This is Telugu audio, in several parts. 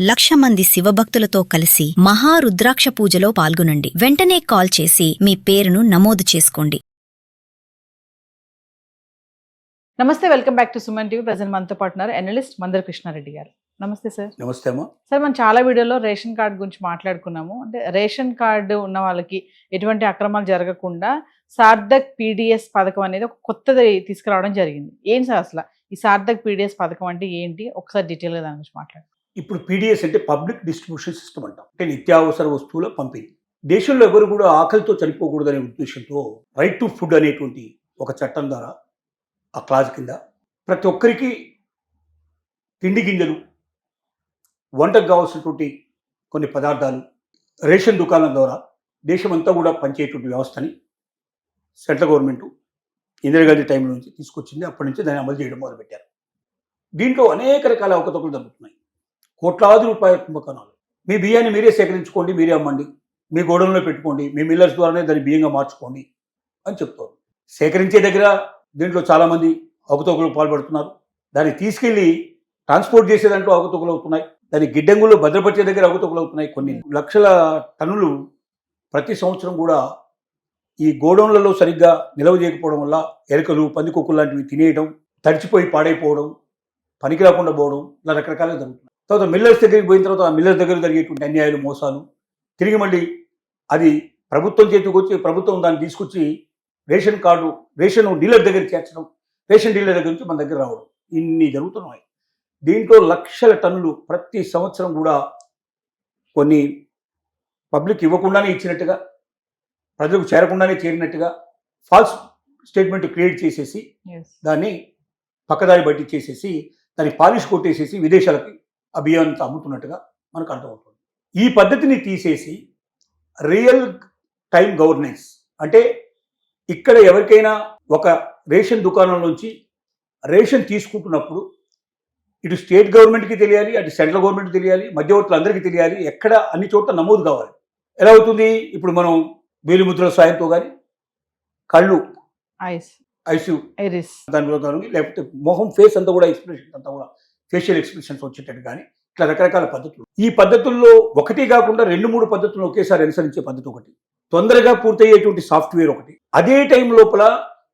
1,00,000 మంది శివభక్తులతో కలిసి మహారుద్రాక్ష పూజలో పాల్గొనండి. వెంటనే కాల్ చేసి మీ పేరును నమోదు చేసుకోండి. నమస్తే, welcome back to Suman TV. Present మనతో పాటు ఉన్నారు అనలిస్ట్ మందర కృష్ణారెడ్డి గారు. నమస్తే సార్. నమస్తే అమ్మా. సార్, మనం చాలా వీడియోలో రేషన్ కార్డు గురించి మాట్లాడుకున్నాము. అంటే రేషన్ కార్డు ఉన్న వాళ్ళకి ఎటువంటి అక్రమాలు జరగకుండా సార్థక్ పీడిఎస్ పథకం అనేది ఒక కొత్తది తీసుకురావడం జరిగింది. ఏంటి సార్ అసలు ఈ సార్థక్ పీడిఎస్ పథకం అంటే ఏంటి? ఒకసారి డీటెయిల్గా దాని గురించి మాట్లాడు. ఇప్పుడు పీడిఎస్ అంటే పబ్లిక్ డిస్ట్రిబ్యూషన్ సిస్టమ్ అంటాం. అంటే నిత్యావసర వస్తువుల పంపిణీ. దేశంలో ఎవరు కూడా ఆకలితో చనిపోకూడదనే ఉద్దేశంతో రైట్ టు ఫుడ్ అనేటువంటి ఒక చట్టం ద్వారా ఆ క్లాజ్ కింద ప్రతి ఒక్కరికి తిండి గింజలు, వంటకు కావాల్సినటువంటి కొన్ని పదార్థాలు రేషన్ దుకాణాల ద్వారా దేశమంతా కూడా పనిచేటువంటి వ్యవస్థని సెంట్రల్ గవర్నమెంట్ ఇందిరాగాంధీ టైం నుంచి తీసుకొచ్చింది. అప్పటి నుంచి దాన్ని అమలు చేయడం మొదలుపెట్టారు. దీంట్లో అనేక రకాల అవకతవకలు జరుగుతున్నాయి. కోట్లాది రూపాయల కుంభకోణాలు. మీ బియ్యాన్ని మీరే సేకరించుకోండి, మీరే అమ్మండి, మీ గోడౌన్లో పెట్టుకోండి, మీ మిల్లర్స్ ద్వారానే దాన్ని బియ్యంగా మార్చుకోండి అని చెప్తారు. సేకరించే దగ్గర దీంట్లో చాలామంది అవకతవకలకు పాల్పడుతున్నారు. దాన్ని తీసుకెళ్లి ట్రాన్స్పోర్ట్ చేసే దాంట్లో అవకతవకలు అవుతున్నాయి. దాన్ని గిడ్డంగుల్లో భద్రపరిచే దగ్గర అవకతవకలు అవుతున్నాయి. కొన్ని లక్షల టన్నులు ప్రతి సంవత్సరం కూడా ఈ గోడౌన్లలో సరిగ్గా నిల్వ చేయకపోవడం వల్ల ఎలుకలు, పందికొక్కులు లాంటివి తినేయడం, తడిచిపోయి పాడైపోవడం, పనికి రాకుండా పోవడం, ఇలా రకరకాలుగా జరుగుతుంది. తర్వాత మిల్లర్స్ దగ్గరికి పోయిన తర్వాత ఆ మిల్లర్స్ దగ్గర జరిగేటువంటి అన్యాయాలు, మోసాలు, తిరిగి మళ్ళీ అది ప్రభుత్వం చేతికి వచ్చి ప్రభుత్వం దాన్ని తీసుకొచ్చి రేషన్ డీలర్ దగ్గర చేర్చడం, రేషన్ డీలర్ దగ్గర నుంచి మన దగ్గర రావడం, ఇన్ని జరుగుతున్నాయి. దీంట్లో లక్షల టన్నులు ప్రతి సంవత్సరం కూడా కొన్ని పబ్లిక్ ఇవ్వకుండానే ఇచ్చినట్టుగా, ప్రజలకు చేరకుండానే చేరినట్టుగా ఫాల్స్ స్టేట్మెంట్ క్రియేట్ చేసేసి దాన్ని పక్కదారి బట్టి చేసేసి దాన్ని పాలిష్ కొట్టేసేసి విదేశాలకి ఆ బియ్యాన్ని అమ్ముతున్నట్టుగా మనకు అర్థమవుతుంది. ఈ పద్ధతిని తీసేసి రియల్ టైం గవర్నెన్స్ అంటే ఇక్కడ ఎవరికైనా ఒక రేషన్ దుకాణం నుంచి రేషన్ తీసుకుంటున్నప్పుడు ఇటు స్టేట్ గవర్నమెంట్కి తెలియాలి, అటు సెంట్రల్ గవర్నమెంట్కి తెలియాలి, మధ్యవర్తులు అందరికీ తెలియాలి, ఎక్కడ అన్ని చోట్ల నమోదు కావాలి. ఎలా అవుతుంది? ఇప్పుడు మనం వేలిముద్రల సాయంతో కానీ కళ్ళు దానిలో కానీ లేకపోతే మొహం ఫేస్ అంతా కూడా ఎక్స్ప్రెషన్ అంతా కూడా ఫేషియల్ ఎక్స్ప్రెషన్స్ వచ్చేటట్టు కానీ ఇట్లా రకరకాల పద్ధతులు. ఈ పద్ధతుల్లో ఒకటి కాకుండా 2-3 పద్ధతులను ఒకేసారి అనుసరించే పద్ధతి ఒకటి, తొందరగా పూర్తయ్యేటువంటి సాఫ్ట్వేర్ ఒకటి, అదే టైం లోపల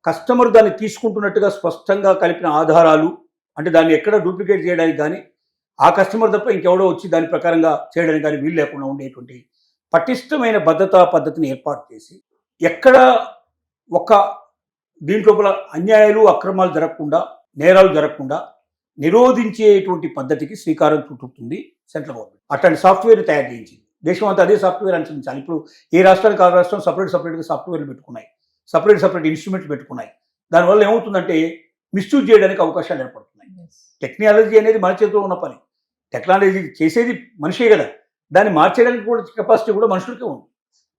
కస్టమర్ దాన్ని తీసుకుంటున్నట్టుగా స్పష్టంగా కలిపిన ఆధారాలు, అంటే దాన్ని ఎక్కడ డూప్లికేట్ చేయడానికి కానీ ఆ కస్టమర్ తప్ప ఇంకెవడో వచ్చి దాని ప్రకారంగా చేయడానికి కానీ వీలు లేకుండా ఉండేటువంటి పటిష్టమైన భద్రతా పద్ధతిని ఏర్పాటు చేసి ఎక్కడ ఒక దీంట్లోపల అన్యాయాలు, అక్రమాలు జరగకుండా, నేరాలు జరగకుండా నిరోధించేటువంటి పద్ధతికి శ్రీకారం చుట్టుతుంది సెంట్రల్ గవర్నమెంట్. అట్లాంటి సాఫ్ట్వేర్ తయారు చేయించింది. దేశం అంతా అదే సాఫ్ట్వేర్ అనుసరించాలి. ఇప్పుడు ఏ రాష్ట్రానికి ఆ రాష్ట్రం సపరేట్గా సాఫ్ట్వేర్లు పెట్టుకున్నాయి, సపరేట్ ఇన్స్ట్రుమెంట్లు పెట్టుకున్నాయి. దానివల్ల ఏమవుతుందంటే మిస్యూజ్ చేయడానికి అవకాశాలు ఏర్పడుతున్నాయి. టెక్నాలజీ అనేది మన చేతిలో ఉన్న పని. టెక్నాలజీ చేసేది మనిషే కదా, దాన్ని మార్చేయడానికి కూడా కెపాసిటీ కూడా మనుషులకే ఉంది.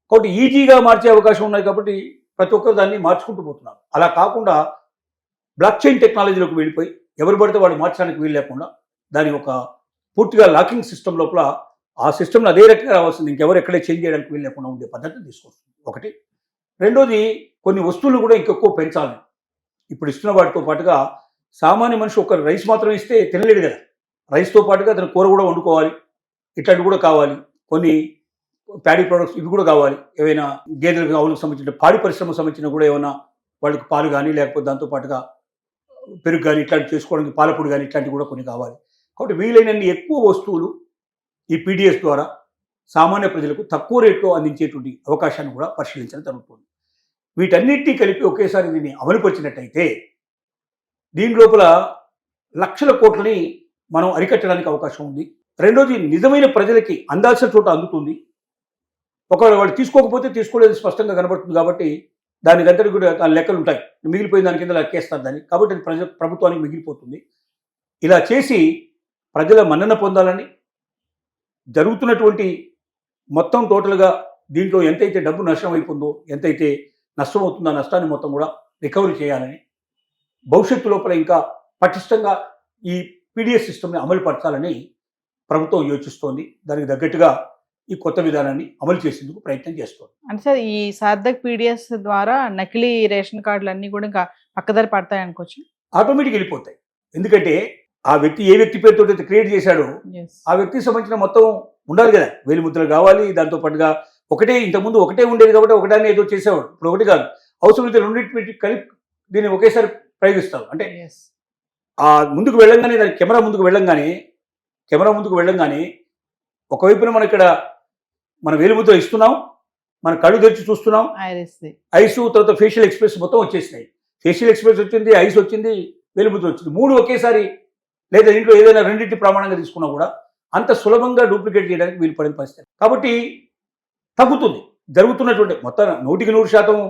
కాబట్టి ఈజీగా మార్చే అవకాశం ఉన్నాయి. కాబట్టి ప్రతి ఒక్కరు దాన్ని మార్చుకుంటూ పోతున్నారు. అలా కాకుండా బ్లాక్ చైన్ టెక్నాలజీలోకి వెళ్ళిపోయి ఎవరు పడితే వాడు మార్చడానికి వీలు లేకుండా దాని ఒక పూర్తిగా లాకింగ్ సిస్టమ్ లోపల ఆ సిస్టమ్ని అదే రకంగా రావాల్సింది, ఇంకెవరు ఎక్కడే చేంజ్ చేయడానికి వీలు లేకుండా ఉండే పద్ధతిని తీసుకొస్తుంది ఒకటి. రెండోది, కొన్ని వస్తువులు కూడా ఇంకెక్కువ పెంచాలి. ఇప్పుడు ఇస్తున్న వాటితో పాటుగా సామాన్య మనిషి ఒక రైస్ మాత్రం ఇస్తే తినలేడు కదా, రైస్తో పాటుగా అతను కూర కూడా వండుకోవాలి, ఇట్లాంటివి కూడా కావాలి. కొన్ని ప్యాడీ ప్రొడక్ట్స్ ఇవి కూడా కావాలి. ఏవైనా గేదెలకు, ఆవులకు సంబంధించిన పాడి పరిశ్రమకు సంబంధించిన కూడా ఏమైనా వాళ్ళకి పాలు కానీ లేకపోతే దాంతో పాటుగా పెరుగు కానీ ఇట్లాంటి చేసుకోవడానికి పాలపొడి కానీ ఇట్లాంటివి కూడా కొన్ని కావాలి. కాబట్టి వీలైనన్ని ఎక్కువ వస్తువులు ఈ పీడిఎస్ ద్వారా సామాన్య ప్రజలకు తక్కువ రేట్లో అందించేటువంటి అవకాశాన్ని కూడా పరిశీలించడం జరుగుతుంది. వీటన్నిటినీ కలిపి ఒకేసారి దీన్ని అమలుపరిచినట్టయితే దీని లోపల లక్షల కోట్లని మనం అరికట్టడానికి అవకాశం ఉంది. రెండోది, నిజమైన ప్రజలకి అందాల్సిన చోట అందుతుంది. ఒకవేళ వాళ్ళు తీసుకోకపోతే తీసుకోలేదు స్పష్టంగా కనబడుతుంది. కాబట్టి దానికి అంతటి కూడా దాని లెక్కలు ఉంటాయి, మిగిలిపోయిన దాని కింద లెక్కేస్తారు దాన్ని. కాబట్టి అది ప్రభుత్వానికి మిగిలిపోతుంది. ఇలా చేసి ప్రజల మన్నన పొందాలని, జరుగుతున్నటువంటి మొత్తం టోటల్గా దీంట్లో ఎంతైతే డబ్బు నష్టం అయిపోతుందో, ఎంతైతే నష్టం అవుతుందో ఆ నష్టాన్ని మొత్తం కూడా రికవరీ చేయాలని, భవిష్యత్తు లోపల ఇంకా పటిష్టంగా ఈ పీడిఎస్ సిస్టమ్ని అమలుపరచాలని ప్రభుత్వం యోచిస్తోంది. దానికి తగ్గట్టుగా ఈ కొత్త విధానాన్ని అమలు చేసేందుకు ప్రయత్నం చేస్తుంది. అంటే సార్, ఈ సార్థక్ పీడిఎస్ ద్వారా నకిలీ రేషన్ కార్డులు అన్నీ కూడా ఇంకా పక్కదారి పడతాయి అనుకోవచ్చు. ఆటోమేటిక్ వెళ్ళిపోతాయి. ఎందుకంటే ఆ వ్యక్తి ఏ వ్యక్తి పేరుతో అయితే క్రియేట్ చేశాడో ఎస్ ఆ వ్యక్తికి సంబంధించిన మొత్తం ఉండాలి కదా, వేలిముద్రలు కావాలి, దాంతో పాటుగా ఒకటే ఇంతకుముందు ఒకటే ఉండేది కాబట్టి ఒకటాన్ని ఏదో చేసేవాడు, ఇప్పుడు ఒకటి కాదు, అవసరమైతే రెండింటి కలిపి దీన్ని ఒకేసారి ప్రయోగిస్తావు. అంటే ఎస్ ఆ ముందుకు వెళ్ళంగానే దాని కెమెరా ముందుకు వెళ్ళంగానే ఒకవైపున మనం ఇక్కడ మన వేలిముద్ర ఇస్తున్నాం, మన కళ్ళు తెరిచి చూస్తున్నాం, ఐరిస్ ఐస్ తర్వాత ఫేషియల్ ఎక్స్ప్రెస్ మొత్తం వచ్చేసినాయి. ఫేషియల్ ఎక్స్ప్రెస్ వచ్చింది, ఐస్ వచ్చింది, వేలిముద్ర వచ్చింది, మూడు ఒకేసారి లేదా ఇంట్లో ఏదైనా రెండింటి ప్రమాణంగా తీసుకున్నా కూడా అంత సులభంగా డూప్లికేట్ చేయడానికి వీలు పడిన పరిస్థితి. కాబట్టి తగ్గుతుంది జరుగుతున్నటువంటి మొత్తం 100%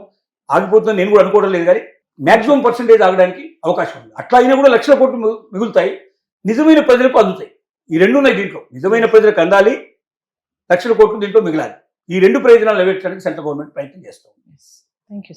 ఆగిపోతుందని నేను కూడా అనుకోవడం లేదు, కానీ మ్యాక్సిమం పర్సెంటేజ్ ఆగడానికి అవకాశం ఉంది. అట్లా అయినా కూడా లక్షల కోట్లు మిగులుతాయి, నిజమైన ప్రజలకు అందుతాయి. ఈ రెండు ఉన్నాయి దీంట్లో, నిజమైన ప్రజలకు అందాలి, లక్షల కోట్లు దీంట్లో మిగిలాలి. ఈ రెండు ప్రయోజనాలు నెరవేర్చడానికి సెంట్రల్ గవర్నమెంట్ ప్రయత్నం చేస్తాం. Thank you.